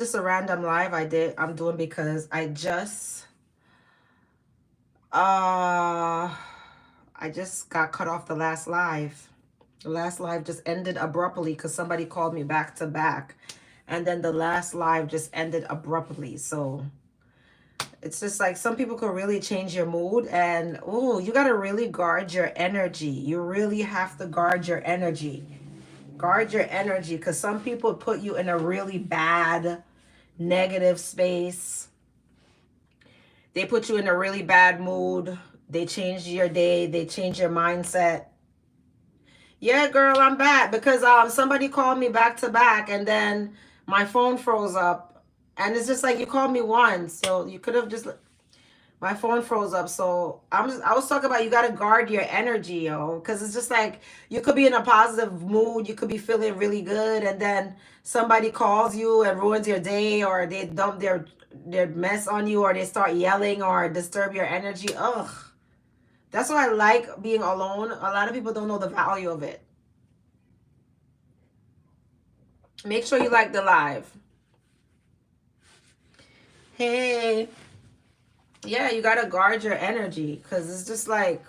just a random live I'm doing because uh I just got cut off the last live. The last live just ended abruptly because somebody called me back to back. And then the last live just ended abruptly. So it's just like some people can really change your mood. And oh, you got to really guard your energy. You really have to guard your energy. Guard your energy because some people put you in a really bad, negative space. They put you in a really bad mood. They change your day. They change your mindset. Yeah, girl, I'm back because somebody called me back to back and then my phone froze up. And it's just like you called me once, so you could have just my phone froze up. So I was talking about you got to guard your energy, yo, because it's just like you could be in a positive mood, you could be feeling really good, and then somebody calls you and ruins your day, or they dump their mess on you, or they start yelling or disturb your energy. Ugh. That's why I like being alone. A lot of people don't know the value of it. Make sure you like the live. Hey, yeah, you gotta guard your energy because it's just like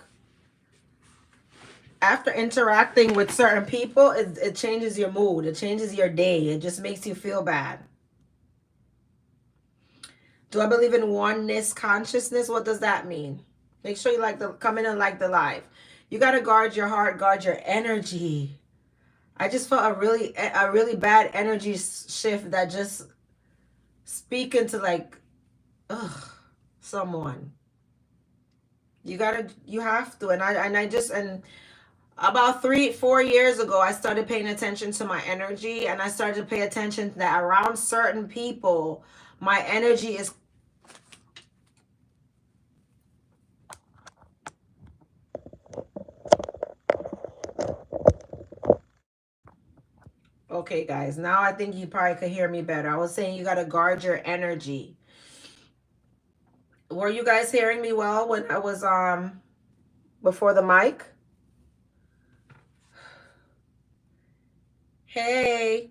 after interacting with certain people, it changes your mood, it changes your day, it just makes you feel bad. Do I believe in oneness consciousness? What does that mean? Make sure you like the come in and like the live. You gotta guard your heart, guard your energy. I just felt a really bad energy shift that just speaking to like ugh someone. You have to, and about 3 4 years ago I started paying attention to my energy, and I started to pay attention that around certain people my energy is okay. Guys, now I think you probably could hear me better. I was saying you got to guard your energy. Were you guys hearing me well when I was before the mic? Hey.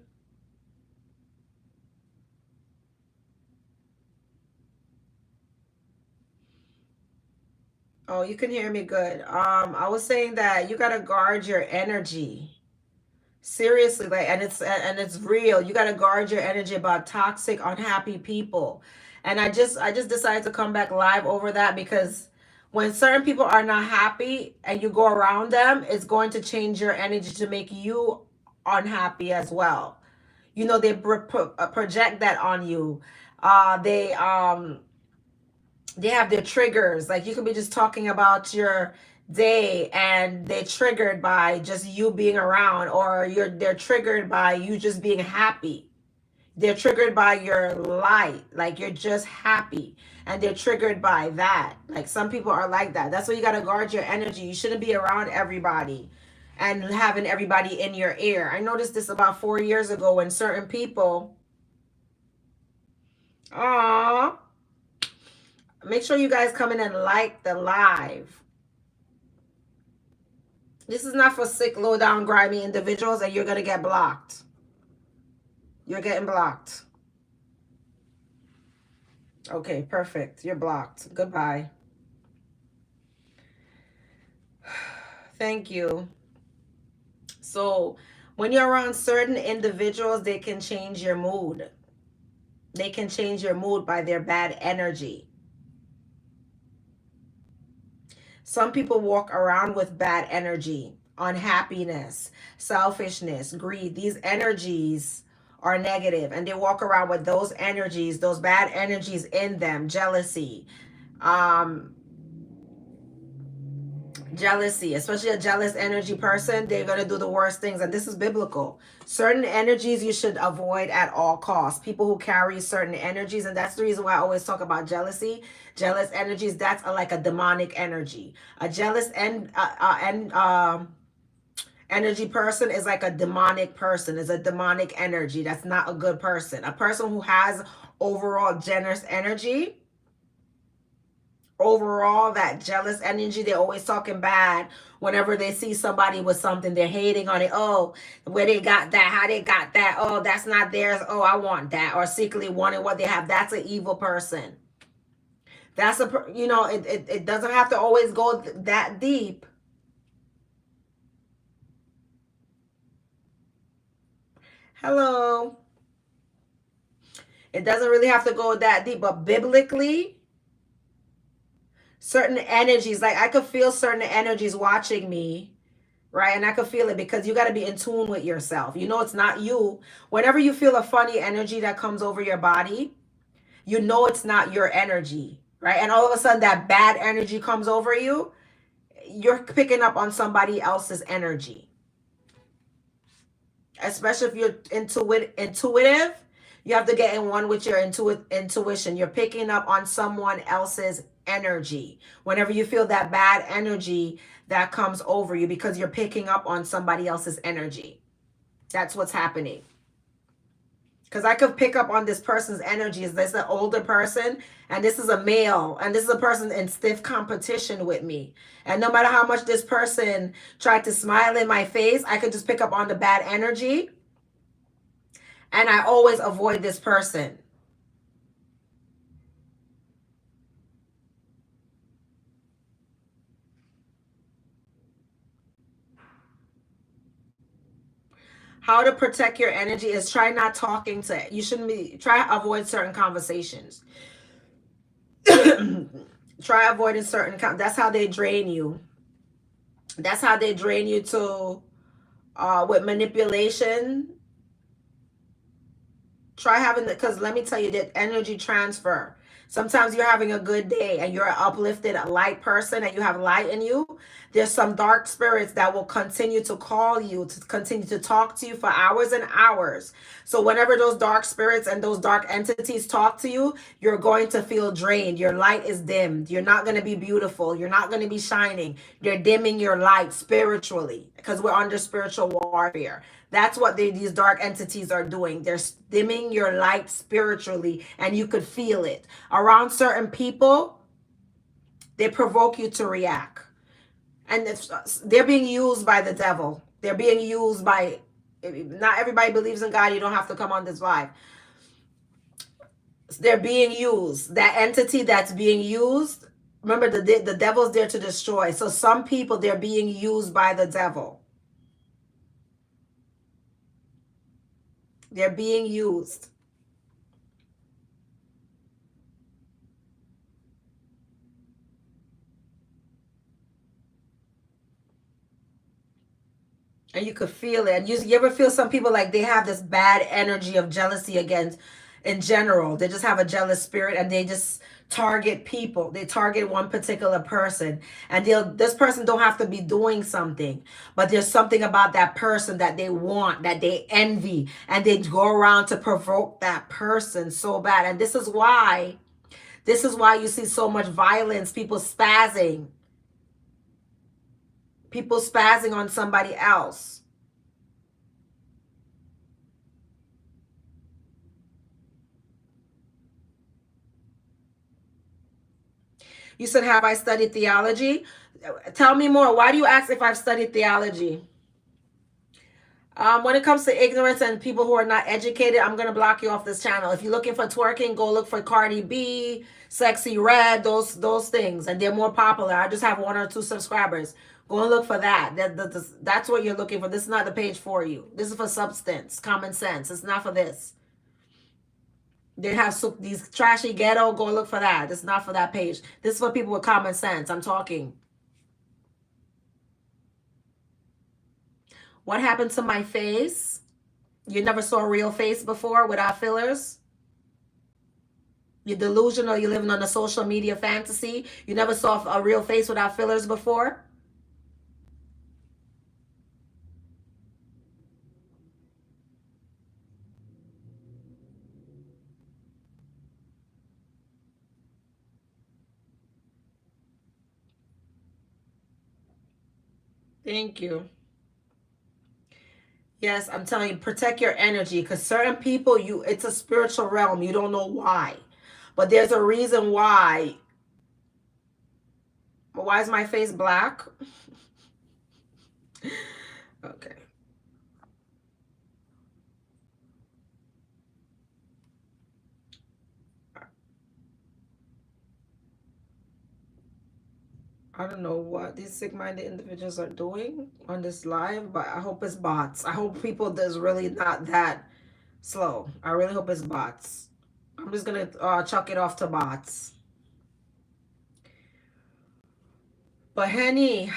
Oh, you can hear me good. I was saying that you got to guard your energy. Seriously, like, and it's real. You got to guard your energy about toxic, unhappy people. And I just decided to come back live over that because when certain people are not happy and you go around them, it's going to change your energy to make you unhappy as well. You know, they project that on you. They have their triggers. Like you could be just talking about your day and they're triggered by just you being around, or they're triggered by you just being happy. They're triggered by your light, like you're just happy, and they're triggered by that. Like some people are like that. That's why you got to guard your energy. You shouldn't be around everybody and having everybody in your ear. I noticed this about 4 years ago when certain people, ah, make sure you guys come in and like the live. This is not for sick, low down, grimy individuals, and you're going to get blocked. You're getting blocked. Okay, perfect. You're blocked. Goodbye. Thank you. So, when you're around certain individuals, they can change your mood. They can change your mood by their bad energy. Some people walk around with bad energy, unhappiness, selfishness, greed. These energies are negative, and they walk around with those energies, those bad energies in them, um, jealousy, especially a jealous energy person. They're going to do the worst things, and this is biblical. Certain energies you should avoid at all costs. People who carry certain energies, and that's the reason why I always talk about jealousy. Jealous energies, that's like a demonic energy. A jealous energy person is like a demonic person, is a demonic energy. That's not a good person. A person who has overall generous energy overall, that jealous energy. They're always talking bad whenever they see somebody with something. They're hating on it. Oh, where they got that, how they got that. Oh, that's not theirs. Oh, I want that. Or secretly wanting what they have. That's an evil person. That's it doesn't have to always go that deep. Hello. It doesn't really have to go that deep, but biblically, certain energies, like I could feel certain energies watching me, right? And I could feel it because you got to be in tune with yourself. You know, it's not you. Whenever you feel a funny energy that comes over your body, you know it's not your energy, right? And all of a sudden that bad energy comes over you, you're picking up on somebody else's energy. Especially if you're intuitive, you have to get in one with your intuition. You're picking up on someone else's energy whenever you feel that bad energy that comes over you, because you're picking up on somebody else's energy. That's what's happening. Because I could pick up on this person's energy. Is this an older person? And this is a male. And this is a person in stiff competition with me. And no matter how much this person tried to smile in my face, I could just pick up on the bad energy. And I always avoid this person. How to protect your energy is try not talking to it. You shouldn't be, try avoid certain conversations. Try avoiding certain, that's how they drain you. That's how they drain you to, with manipulation. Try having the, because let me tell you that energy transfer. Sometimes you're having a good day and you're an uplifted, a light person, and you have light in you. There's some dark spirits that will continue to call you, to continue to talk to you for hours and hours. So whenever those dark spirits and those dark entities talk to you, you're going to feel drained. Your light is dimmed. You're not going to be beautiful. You're not going to be shining. You're dimming your light spiritually, because we're under spiritual warfare. That's what these dark entities are doing. They're dimming your light spiritually, and you could feel it. Around certain people, they provoke you to react. And they're being used by the devil. They're being used by, not everybody believes in God. You don't have to come on this live. They're being used. That entity that's being used, remember the devil's there to destroy. So some people, they're being used by the devil. They're being used. And you could feel it. And you ever feel some people like they have this bad energy of jealousy against, in general. They just have a jealous spirit and they just target people. They target one particular person. And this person don't have to be doing something, but there's something about that person that they want, that they envy, and they go around to provoke that person so bad. And this is why you see so much violence, people spazzing on somebody else. You said, have I studied theology? Tell me more. Why do you ask if I've studied theology? When it comes to ignorance and people who are not educated, I'm going to block you off this channel. If you're looking for twerking, go look for Cardi B, Sexy Red, those things. And they're more popular. I just have 1 or 2 subscribers. Go and look for that. That's what you're looking for. This is not the page for you. This is for substance, common sense. It's not for this. They have these trashy ghetto. Go look for that. This is not for that page. This is for people with common sense. I'm talking. What happened to my face? You never saw a real face before without fillers? You're delusional. You're living on a social media fantasy. You never saw a real face without fillers before? Thank you. Yes, I'm telling you, protect your energy, because certain people, it's a spiritual realm. You don't know why. But there's a reason why. Why is my face black? Okay. I don't know what these sick-minded individuals are doing on this live, but I hope it's bots. I hope people that's really not that slow. I really hope it's bots. I'm just gonna chuck it off to bots. But honey,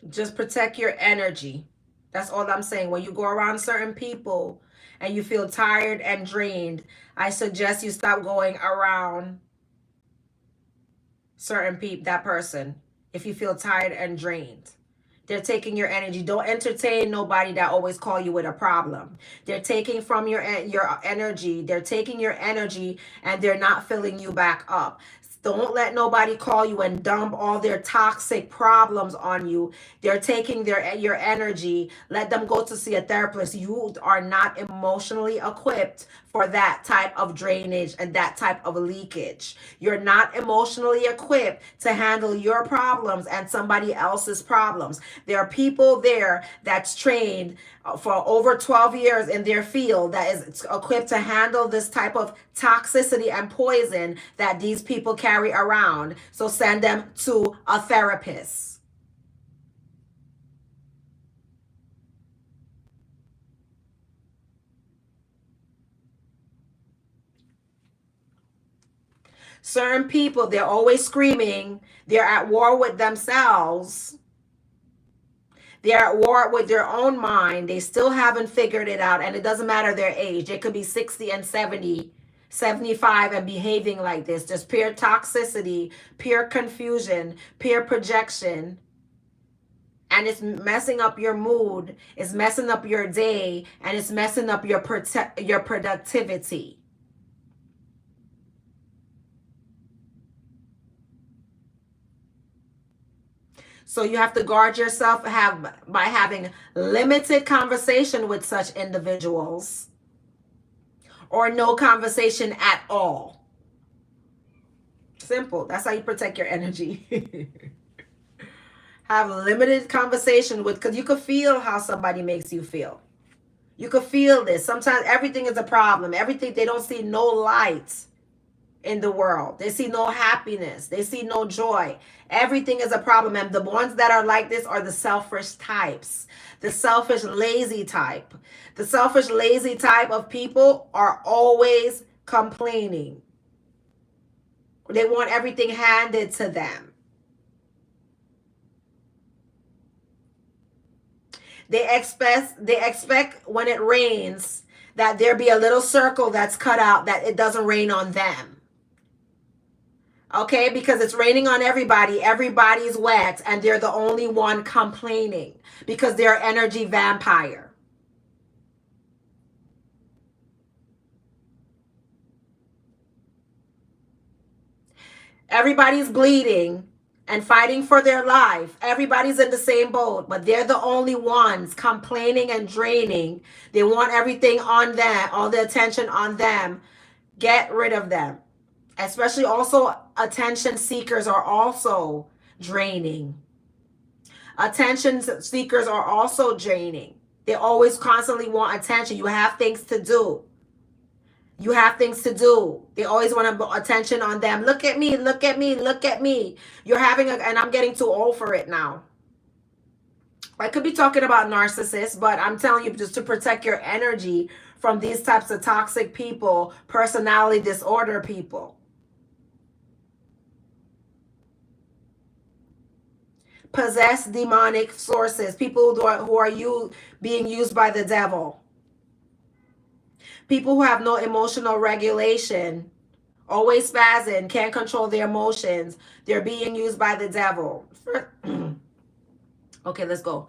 just protect your energy. That's all I'm saying. When you go around certain people and you feel tired and drained, I suggest you stop going around certain people, that person, if you feel tired and drained. They're taking your energy. Don't entertain nobody that always call you with a problem. They're taking from your energy. They're taking your energy and they're not filling you back up. Don't let nobody call you and dump all their toxic problems on you. They're taking your energy. Let them go to see a therapist. You are not emotionally equipped for that type of drainage and that type of leakage. You're not emotionally equipped to handle your problems and somebody else's problems. There are people there that's trained for over 12 years in their field that is equipped to handle this type of toxicity and poison that these people carry around. So send them to a therapist. Certain people, they're always screaming. They're at war with themselves. They're at war with their own mind. They still haven't figured it out. And it doesn't matter their age. They could be 60 and 70, 75 and behaving like this. Just pure toxicity, pure confusion, pure projection. And it's messing up your mood. It's messing up your day. And it's messing up your productivity. So you have to guard yourself by having limited conversation with such individuals or no conversation at all. Simple. That's how you protect your energy. Have limited conversation with, because you could feel how somebody makes you feel. You could feel this. Sometimes everything is a problem. Everything, they don't see no light in the world. They see no happiness. They see no joy. Everything is a problem. And the ones that are like this are the selfish types. The selfish, lazy type. The selfish, lazy type of people are always complaining. They want everything handed to them. They expect when it rains that there be a little circle that's cut out, that it doesn't rain on them. Okay, because it's raining on everybody. Everybody's wet and they're the only one complaining because they're energy vampire. Everybody's bleeding and fighting for their life. Everybody's in the same boat, but they're the only ones complaining and draining. They want everything on them, all the attention on them. Get rid of them. Especially also attention seekers are also draining. Attention seekers are also draining. They always constantly want attention. You have things to do. You have things to do. They always want attention on them. Look at me, look at me, look at me. You're having and I'm getting too old for it now. I could be talking about narcissists, but I'm telling you, just to protect your energy from these types of toxic people, personality disorder people. Possessed demonic sources, people who are being used by the devil. People who have no emotional regulation, always spazzing, can't control their emotions. They're being used by the devil. Okay, let's go.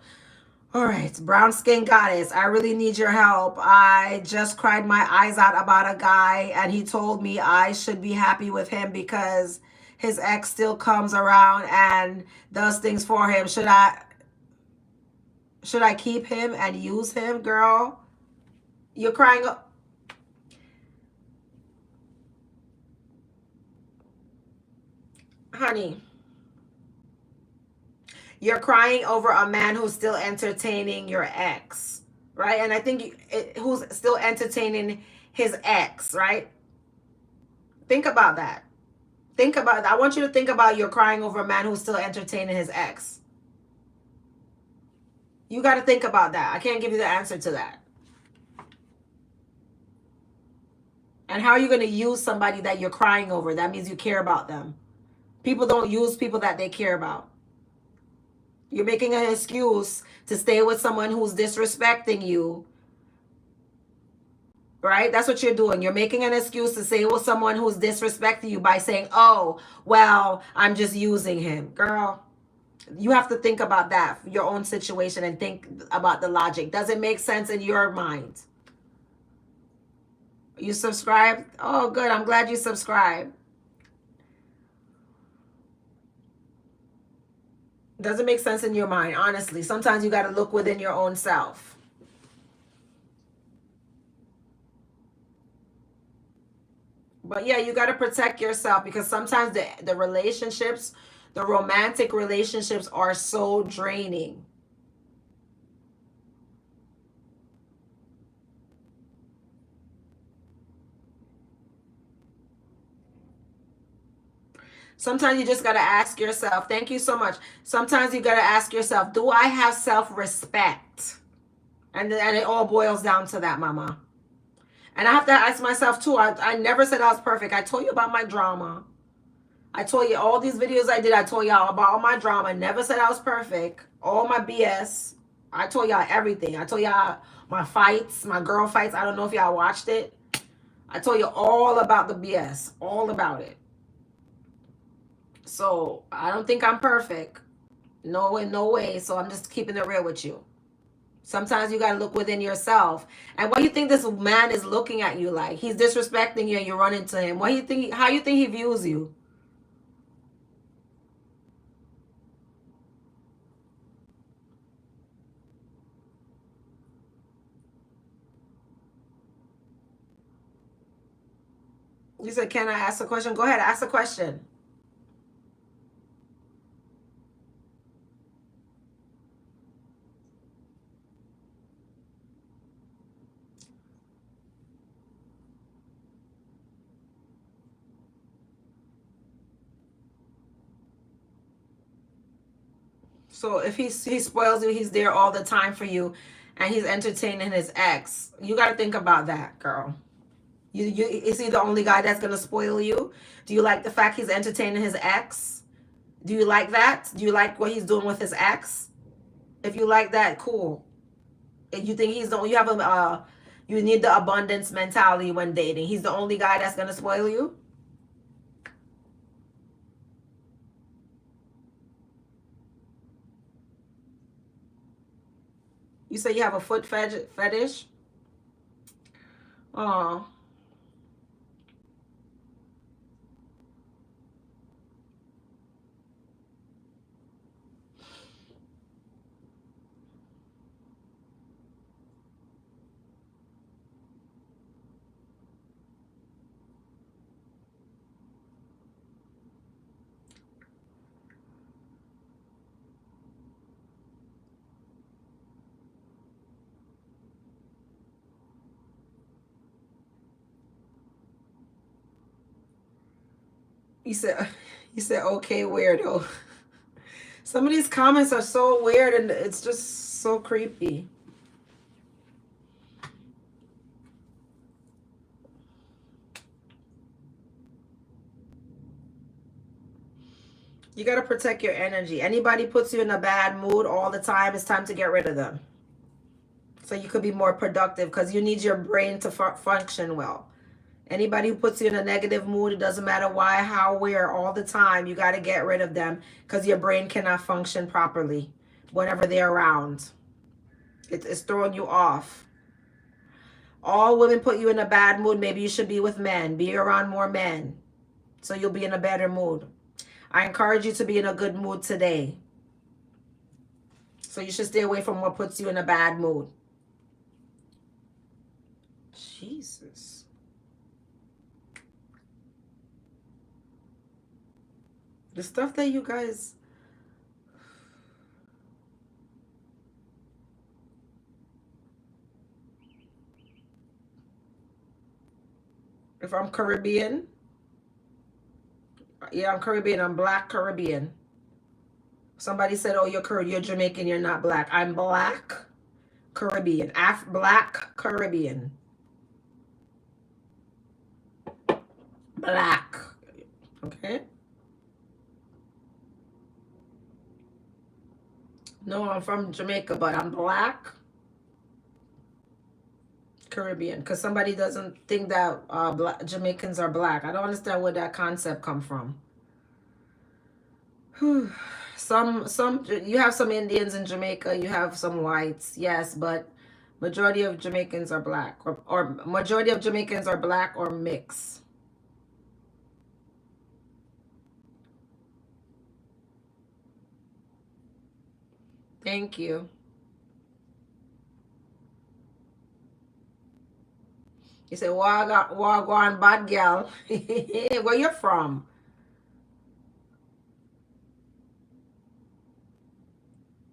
All right, brown skin goddess, I really need your help. I just cried my eyes out about a guy and he told me I should be happy with him because his ex still comes around and does things for him. Should I keep him and use him, girl? You're crying. Honey, you're crying over a man who's still entertaining your ex, right? And I think who's still entertaining his ex, right? Think about that. Think about that. I want you to think about you're crying over a man who's still entertaining his ex. You got to think about that. I can't give you the answer to that. And how are you going to use somebody that you're crying over? That means you care about them. People don't use people that they care about. You're making an excuse to stay with someone who's disrespecting you, right? That's what you're doing. You're making an excuse to stay with someone who's disrespecting you by saying, oh, well, I'm just using him. Girl, you have to think about that, your own situation, and think about the logic. Does it make sense in your mind? You subscribed? Oh, good. I'm glad you subscribed. Doesn't make sense in your mind, honestly. Sometimes you got to look within your own self. But yeah, you got to protect yourself because sometimes the relationships, the romantic relationships are so draining. Sometimes you just got to ask yourself, thank you so much. Sometimes you got to ask yourself, do I have self-respect? And it all boils down to that, mama. And I have to ask myself too. I never said I was perfect. I told you about my drama. I told you all these videos I did. I told y'all about all my drama. Never said I was perfect. All my BS. I told y'all everything. I told y'all my fights, my girl fights. I don't know if y'all watched it. I told you all about the BS. All about it. So I don't think I'm perfect. No, in no way. So I'm just keeping it real with you. Sometimes you gotta look within yourself. And what do you think this man is looking at you like? He's disrespecting you and you run into him. What do you think? How you think he views you? You said, "Can I ask a question?" Go ahead, ask a question. So if he spoils you, he's there all the time for you, and he's entertaining his ex. You got to think about that, girl. Is he the only guy that's gonna spoil you? Do you like the fact he's entertaining his ex? Do you like that? Do you like what he's doing with his ex? If you like that, cool. If you think he's the you have a you need the abundance mentality when dating. He's the only guy that's gonna spoil you. You say you have a foot fetish. Oh, you said you said okay, weirdo. Some of these comments are so weird and it's just so creepy. You got to protect your energy. Anybody puts you in a bad mood all the time, it's time to get rid of them. So you could be more productive because you need your brain to function well. Anybody who puts you in a negative mood, it doesn't matter why, how, where, all the time, you got to get rid of them because your brain cannot function properly whenever they're around. It's throwing you off. All women put you in a bad mood. Maybe you should be with men. Be around more men so you'll be in a better mood. I encourage you to be in a good mood today. So you should stay away from what puts you in a bad mood. Jesus. The stuff that you guys... If I'm Caribbean, yeah, I'm Caribbean. I'm black Caribbean. Somebody said, "Oh, you're Jamaican. You're not black." I'm black Caribbean. Black Caribbean. Black. Okay. No, I'm from Jamaica, but I'm black Caribbean. Because somebody doesn't think that Jamaicans are black. I don't understand where that concept come from. You have some Indians in Jamaica, you have some whites, yes, but majority of Jamaicans are black, or majority of Jamaicans are black or mix. Thank you. You say, Wagwan bad gal. Where you from?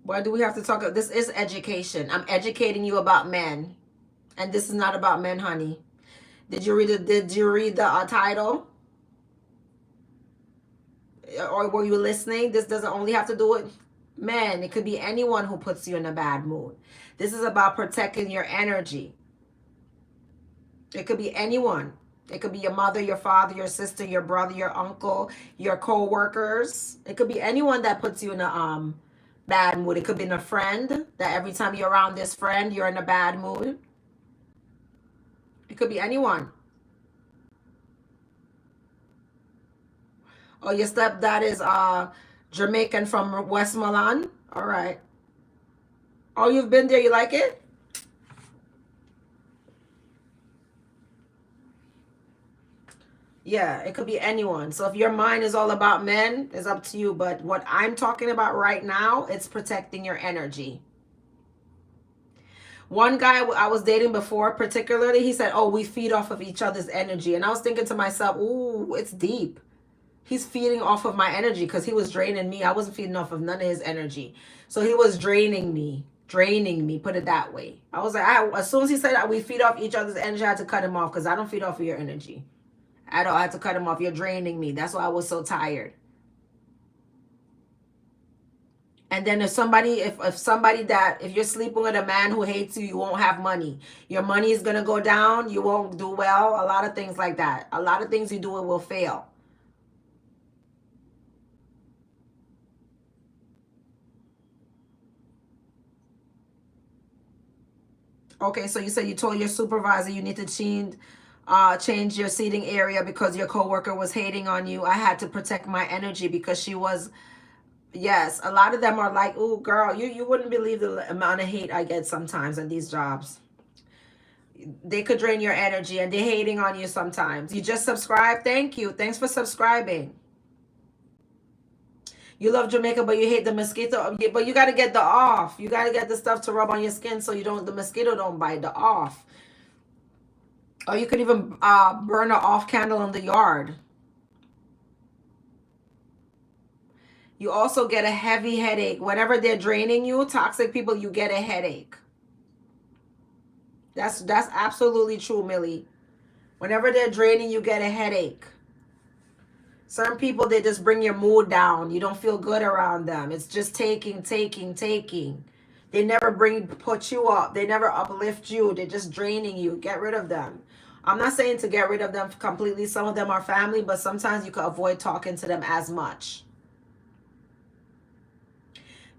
Why do we have to talk? This is education. I'm educating you about men, and this is not about men, honey. Did you read the title, or were you listening? This doesn't only have to do with men. It could be anyone who puts you in a bad mood. This is about protecting your energy. It could be anyone. It could be your mother, your father, your sister, your brother, your uncle, your co-workers. It could be anyone that puts you in a bad mood. It could be a friend that every time you're around this friend, you're in a bad mood. It could be anyone. Oh, your stepdad is Jamaican from Westmoreland. All right. Oh, you've been there. You like it? Yeah, it could be anyone. So if your mind is all about men, it's up to you. But what I'm talking about right now, it's protecting your energy. One guy I was dating before, particularly, he said, "Oh, we feed off of each other's energy." And I was thinking to myself, "Ooh, it's deep." He's feeding off of my energy because he was draining me. I wasn't feeding off of none of his energy. So he was draining me, put it that way. I was like, as soon as he said that we feed off each other's energy, I had to cut him off because I don't feed off of your energy at all. I had to cut him off. You're draining me. That's why I was so tired. And then if you're sleeping with a man who hates you, you won't have money. Your money is gonna go down. You won't do well. A lot of things like that. A lot of things you do it will fail. Okay, so you said you told your supervisor you need to change your seating area because your coworker was hating on you. I had to protect my energy because she was... Yes, a lot of them are like, "Oh, girl, you wouldn't believe the amount of hate I get sometimes in these jobs." They could drain your energy and they're hating on you sometimes. You just subscribe. Thank you. Thanks for subscribing. You love Jamaica, but you hate the mosquito. But you got to get the off. You got to get the stuff to rub on your skin so the mosquito don't bite. The off. Or you could even burn an off candle in the yard. You also get a heavy headache. Whenever they're draining you, toxic people, you get a headache. That's absolutely true, Millie. Whenever they're draining, you get a headache. Certain people, they just bring your mood down. You don't feel good around them. It's just taking, taking, taking. They never put you up. They never uplift you. They're just draining you. Get rid of them. I'm not saying to get rid of them completely. Some of them are family, but sometimes you can avoid talking to them as much.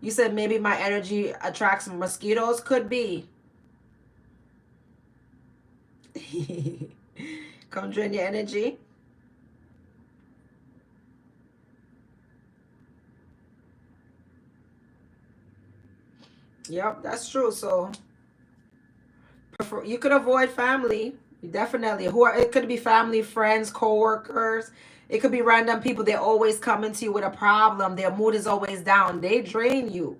You said maybe my energy attracts mosquitoes. Could be. Come drain your energy. Yep, that's true. So you could avoid family. Definitely. It could be family, friends, co-workers. It could be random people. They're always coming to you with a problem. Their mood is always down. They drain you.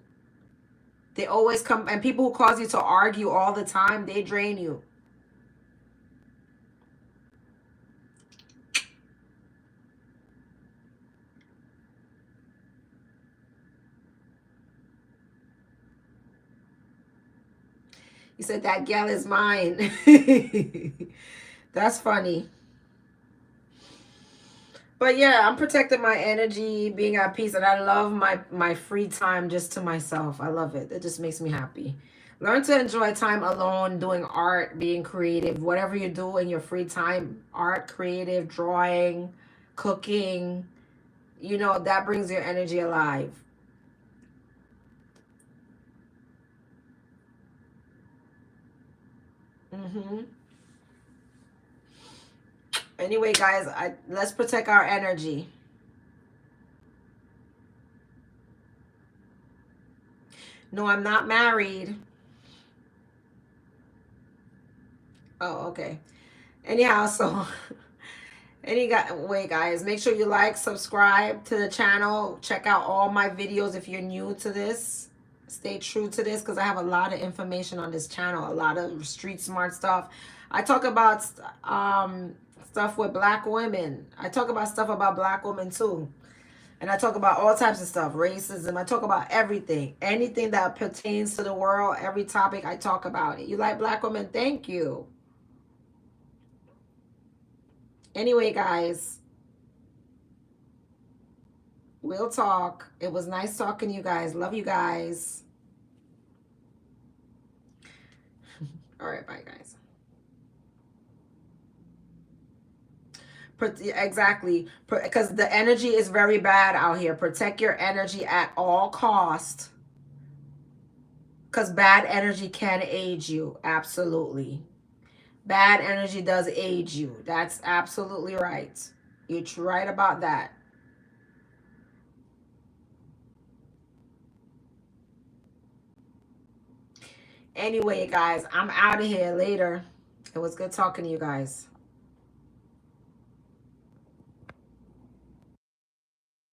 They always come, and people who cause you to argue all the time, they drain you. You said that gal is mine. That's funny. But yeah, I'm protecting my energy, being at peace, and I love my free time just to myself. I love it. It just makes me happy. Learn to enjoy time alone, doing art, being creative, whatever you do in your free time, art, creative, drawing, cooking, that brings your energy alive. Hmm. Anyway, guys, let's protect our energy. No, I'm not married. Oh, okay. Anyhow, so anyway, guys, make sure you like, subscribe to the channel. Check out all my videos if you're new to this. Stay true to this because I have a lot of information on this channel, a lot of street smart stuff. I talk about stuff with black women. I talk about stuff about black women too. And I talk about all types of stuff, racism. I talk about everything. Anything that pertains to the world, every topic, I talk about it. You like black women? Thank you. Anyway, guys, we'll talk. It was nice talking to you guys. Love you guys. All right, bye, guys. Exactly. Because the energy is very bad out here. Protect your energy at all cost. Because bad energy can age you. Absolutely. Bad energy does age you. That's absolutely right. You're right about that. Anyway, guys, I'm out of here later. It was good talking to you guys.